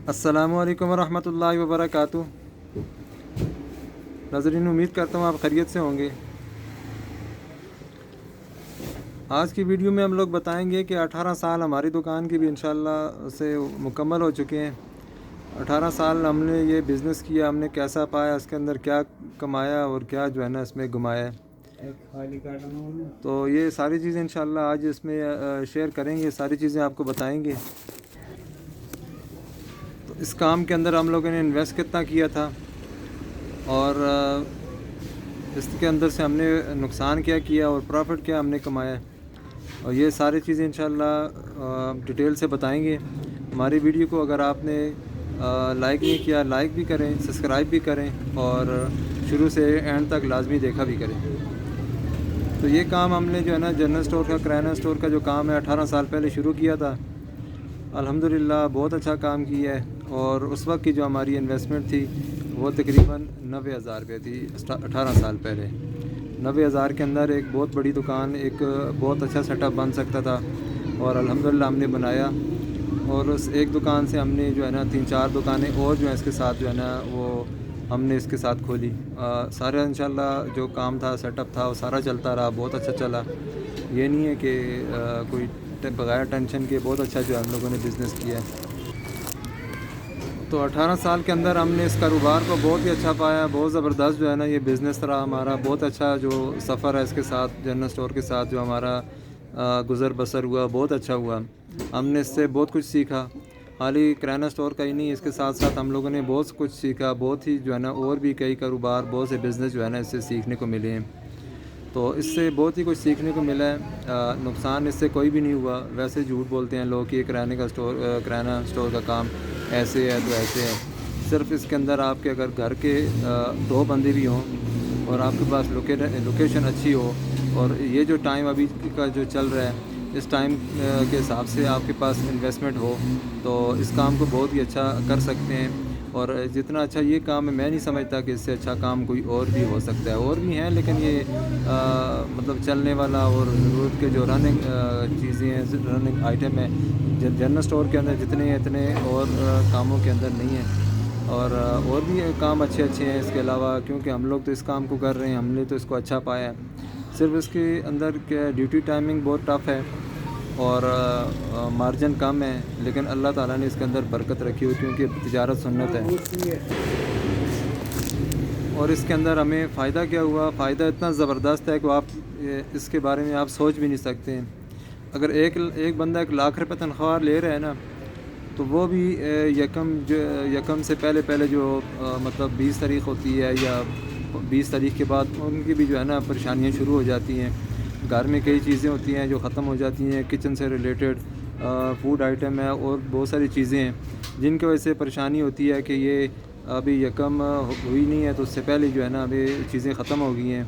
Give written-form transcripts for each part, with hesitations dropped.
السلام علیکم ورحمۃ اللہ وبرکاتہ۔ ناظرین، امید کرتا ہوں آپ خیریت سے ہوں گے۔ آج کی ویڈیو میں ہم لوگ بتائیں گے کہ 18 سال ہماری دکان کی بھی انشاءاللہ سے مکمل ہو چکے ہیں۔ 18 سال ہم نے یہ بزنس کیا، ہم نے کیسا پایا، اس کے اندر کیا کمایا اور کیا جو ہے نا اس میں گمایا۔ تو یہ ساری چیزیں انشاءاللہ آج اس میں شیئر کریں گے، ساری چیزیں آپ کو بتائیں گے۔ تو اس کام کے اندر ہم لوگوں نے انویسٹ کتنا کیا تھا اور اس کے اندر سے ہم نے نقصان کیا کیا اور پروفٹ کیا ہم نے کمایا، اور یہ ساری چیزیں انشاءاللہ ڈیٹیل سے بتائیں گے۔ ہماری ویڈیو کو اگر آپ نے لائک نہیں کیا، لائک بھی کریں، سبسکرائب بھی کریں اور شروع سے اینڈ تک لازمی دیکھا بھی کریں۔ تو یہ کام ہم نے جو ہے نا جنرل اسٹور کا، کریانہ اسٹور کا جو کام ہے 18 سال پہلے شروع کیا تھا۔ الحمدللہ بہت اچھا کام کیا ہے، اور اس وقت کی جو ہماری انویسٹمنٹ تھی وہ تقریباً 90,000 روپے تھی 18 سال پہلے۔ 90,000 کے اندر ایک بہت بڑی دکان، ایک بہت اچھا سیٹ اپ بن سکتا تھا، اور الحمدللہ ہم نے بنایا۔ اور اس ایک دکان سے ہم نے جو ہے نا 3-4 دکانیں اور جو ہیں اس کے ساتھ جو ہے نا وہ ہم نے اس کے ساتھ کھولی۔ سارا انشاءاللہ جو کام تھا، سیٹ اپ تھا، وہ سارا چلتا رہا، بہت اچھا چلا۔ یہ نہیں ہے کہ کوئی بغیر ٹینشن کے بہت اچھا جو ہم لوگوں نے بزنس کیا ہے۔ تو 18 سال کے اندر ہم نے اس کاروبار کو بہت ہی اچھا پایا، بہت زبردست جو ہے نا یہ بزنس رہا ہمارا۔ بہت اچھا جو سفر ہے اس کے ساتھ، جنرل اسٹور کے ساتھ جو ہمارا گزر بسر ہوا، بہت اچھا ہوا۔ ہم نے اس سے بہت کچھ سیکھا، خالی کریانہ اسٹور کا ہی نہیں، اس کے ساتھ ساتھ ہم لوگوں نے بہت کچھ سیکھا، بہت ہی جو ہے نا اور بھی کئی کاروبار، بہت سے بزنس جو ہے نا اس سے سیکھنے کو ملے ہیں۔ تو اس سے بہت ہی کچھ سیکھنے کو ملا ہے۔ نقصان اس سے کوئی بھی نہیں ہوا۔ ویسے جھوٹ بولتے ہیں لوگ کہ کریانہ اسٹور کا کام ایسے ہے تو ایسے ہے۔ صرف اس کے اندر آپ کے اگر گھر کے 2 بندے بھی ہوں اور آپ کے پاس لوکیشن اچھی ہو، اور یہ جو ٹائم ابھی کا جو چل رہا ہے، اس ٹائم کے حساب سے آپ کے پاس انویسٹمنٹ ہو تو اس کام کو بہت ہی اچھا کر سکتے ہیں۔ اور جتنا اچھا یہ کام ہے، میں نہیں سمجھتا کہ اس سے اچھا کام کوئی اور بھی ہو سکتا ہے۔ اور بھی ہیں، لیکن یہ مطلب چلنے والا اور ضرورت کے جو رننگ چیزیں ہیں، رننگ آئٹم ہیں، جنرل اسٹور کے اندر جتنے ہیں اتنے اور کاموں کے اندر نہیں ہیں۔ اور بھی کام اچھے ہیں اس کے علاوہ، کیونکہ ہم لوگ تو اس کام کو کر رہے ہیں، ہم نے تو اس کو اچھا پایا ہے۔ صرف اس کے اندر کیا ڈیوٹی ٹائمنگ بہت ٹف ہے اور مارجن کم ہے، لیکن اللہ تعالیٰ نے اس کے اندر برکت رکھی ہوئی، کیونکہ تجارت سنت ہے۔ اور اس کے اندر ہمیں فائدہ کیا ہوا؟ فائدہ اتنا زبردست ہے کہ آپ اس کے بارے میں آپ سوچ بھی نہیں سکتے ہیں۔ اگر ایک بندہ 1 لاکھ روپے تنخواہ لے رہا ہے نا، تو وہ بھی یکم سے پہلے جو مطلب 20 تاریخ ہوتی ہے یا 20 تاریخ کے بعد ان کی بھی جو ہے نا پریشانیاں شروع ہو جاتی ہیں۔ گھر میں کئی چیزیں ہوتی ہیں جو ختم ہو جاتی ہیں، کچن سے ریلیٹڈ فوڈ آئٹم ہے اور بہت ساری چیزیں ہیں جن کی وجہ سے پریشانی ہوتی ہے کہ یہ ابھی یکم ہوئی نہیں ہے تو اس سے پہلے جو ہے نا ابھی چیزیں ختم ہو گئی ہیں۔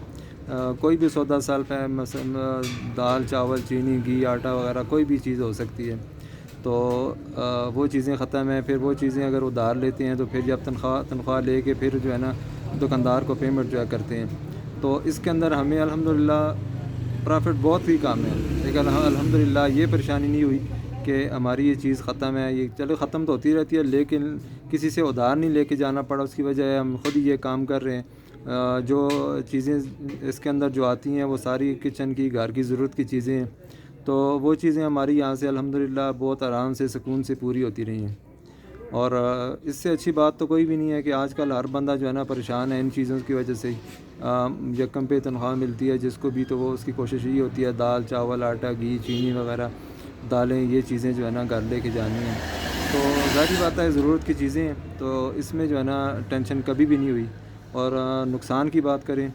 کوئی بھی سودا سال پہ مثلا دال، چاول، چینی، گھی، آٹا وغیرہ کوئی بھی چیز ہو سکتی ہے، تو وہ چیزیں ختم ہیں۔ پھر وہ چیزیں اگر ادھار لیتے ہیں تو پھر جب تنخواہ لے کے پھر جو ہے نا دکاندار کو پیمنٹ جو ہے کرتے ہیں، تو اس کے اندر ہمیں الحمدللہ پرافٹ بہت ہی کام ہے۔ لیکن الحمدللہ یہ پریشانی نہیں ہوئی کہ ہماری یہ چیز ختم ہے۔ یہ چلو ختم تو ہوتی رہتی ہے، لیکن کسی سے ادھار نہیں لے کے جانا پڑا، اس کی وجہ ہے ہم خود ہی یہ کام کر رہے ہیں۔ جو چیزیں اس کے اندر جو آتی ہیں وہ ساری کچن کی، گھر کی ضرورت کی چیزیں ہیں، تو وہ چیزیں ہماری یہاں سے الحمدللہ بہت آرام سے، سکون سے پوری ہوتی رہی ہیں۔ اور اس سے اچھی بات تو کوئی بھی نہیں ہے کہ آج کل ہر بندہ جو ہے نا پریشان ہے ان چیزوں کی وجہ سے ہی۔ یکم پہ تنخواہ ملتی ہے جس کو بھی، تو وہ اس کی کوشش یہی ہوتی ہے دال، چاول، آٹا، گھی، چینی وغیرہ، دالیں، یہ چیزیں جو ہے نا گھر لے کے جانی ہیں۔ تو ظاہری بات ہے ضرورت کی چیزیں ہیں، تو اس میں جو ہے نا ٹینشن کبھی بھی نہیں ہوئی۔ اور نقصان کی بات کریں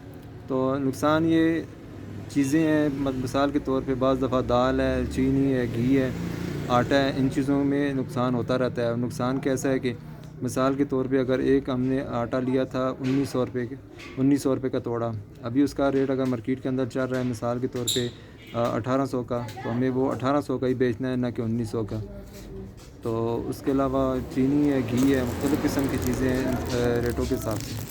تو نقصان یہ چیزیں ہیں، مثال کے طور پہ بعض دفعہ دال ہے، چینی ہے، گھی ہے، آٹا ہے، ان چیزوں میں نقصان ہوتا رہتا ہے۔ نقصان کیسا ہے کہ مثال کے طور پہ اگر ایک ہم نے آٹا لیا تھا 1900 روپے کا توڑا، ابھی اس کا ریٹ اگر مارکیٹ کے اندر چل رہا ہے مثال کے طور پہ 1800 کا، تو ہمیں وہ 1800 کا ہی بیچنا ہے، نہ کہ 1900 کا۔ تو اس کے علاوہ چینی ہے، گھی ہے، مختلف قسم کی چیزیں ہیں ریٹوں کے حساب سے۔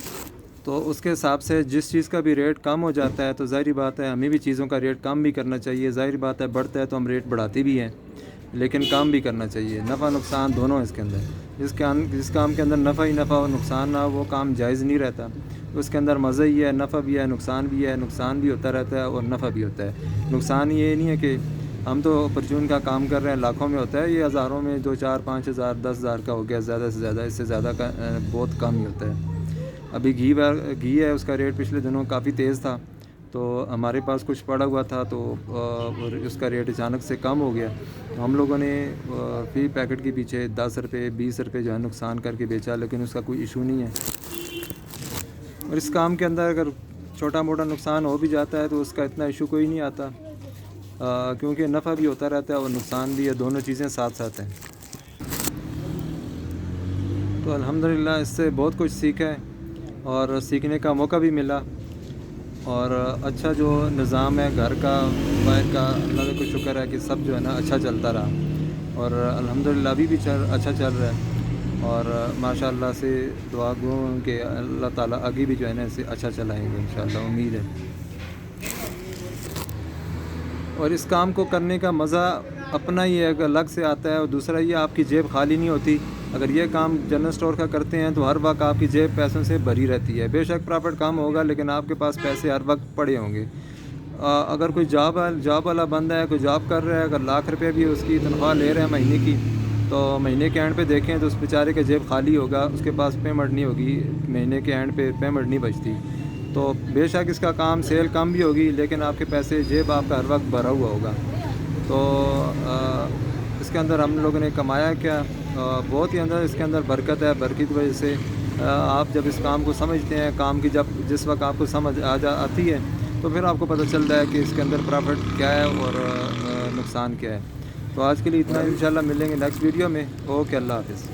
تو اس کے حساب سے جس چیز کا بھی ریٹ کم ہو جاتا ہے تو ظاہری بات ہے ہمیں بھی چیزوں کا ریٹ کم بھی کرنا چاہیے۔ ظاہری بات ہے بڑھتا ہے تو ہم ریٹ بڑھاتے بھی ہیں، لیکن کام بھی کرنا چاہیے. نفع نقصان دونوں اس کے اندر. جس کام کے اندر نفع ہی نفع اور نقصان نہ ہو وہ کام جائز نہیں رہتا. اس کے اندر مزہ ہی ہے, نفع بھی ہے, نقصان بھی ہے. نقصان بھی ہوتا رہتا ہے اور نفع بھی ہوتا ہے. نقصان یہ نہیں ہے کہ ہم تو پرچون کا کام کر رہے ہیں, لاکھوں میں ہوتا ہے, یہ ہزاروں میں 2 4 5 ہزار 10 ہزار کا ہو گیا زیادہ سے زیادہ. اس سے زیادہ کا بہت کم ہی ہوتا ہے. ابھی گھی ہے, اس کا ریٹ پچھلے دنوں کافی تیز تھا, تو ہمارے پاس کچھ پڑا ہوا تھا, تو اس کا ریٹ اچانک سے کم ہو گیا. تو ہم لوگوں نے فی پیکٹ کے پیچھے 10 روپے 20 روپے جو ہے نقصان کر کے بیچا, لیکن اس کا کوئی ایشو نہیں ہے. اور اس کام کے اندر اگر چھوٹا موٹا نقصان ہو بھی جاتا ہے تو اس کا اتنا ایشو کوئی نہیں آتا, کیونکہ نفع بھی ہوتا رہتا ہے اور نقصان بھی ہے, دونوں چیزیں ساتھ ساتھ ہیں. تو الحمدللہ اس سے بہت کچھ سیکھا ہے اور سیکھنے کا موقع بھی ملا. اور اچھا جو نظام ہے گھر کا باہر کا, اللہ کا شکر ہے کہ سب جو ہے نا اچھا چلتا رہا, اور الحمدللہ ابھی بھی اچھا چل رہا ہے. اور ماشاءاللہ سے دعا گو کہ اللہ تعالیٰ آگے بھی جو ہے نا اسے اچھا چلائیں گے انشاءاللہ, امید ہے. اور اس کام کو کرنے کا مزہ اپنا ہی ہے, الگ سے آتا ہے. اور دوسرا یہ آپ کی جیب خالی نہیں ہوتی. اگر یہ کام جنرل اسٹور کا کرتے ہیں تو ہر وقت آپ کی جیب پیسوں سے بھری رہتی ہے. بے شک پرافٹ کم ہوگا لیکن آپ کے پاس پیسے ہر وقت پڑے ہوں گے. اگر کوئی جاب والا بندہ ہے, کوئی جاب کر رہا ہے, اگر لاکھ روپے بھی اس کی تنخواہ لے رہے ہیں مہینے کی, تو مہینے کے اینڈ پہ دیکھیں تو اس بیچارے کے جیب خالی ہوگا, اس کے پاس پیمنٹ نہیں ہوگی, مہینے کے اینڈ پہ پیمنٹ نہیں بچتی. تو بے شک اس کا کام سیل کم بھی ہوگی لیکن آپ کے پیسے جیب آپ کا ہر وقت بھرا ہوا ہوگا. تو اس کے اندر ہم لوگوں نے کمایا کیا, بہت ہی اندر اس کے اندر برکت ہے. برکت کی وجہ سے آپ جب اس کام کو سمجھتے ہیں, کام کی جس وقت آپ کو سمجھ آتی ہے تو پھر آپ کو پتہ چلتا ہے کہ اس کے اندر پرافٹ کیا ہے اور نقصان کیا ہے. تو آج کے لیے اتنا, انشاءاللہ ملیں گے نیکسٹ ویڈیو میں. اوکے, اللہ حافظ.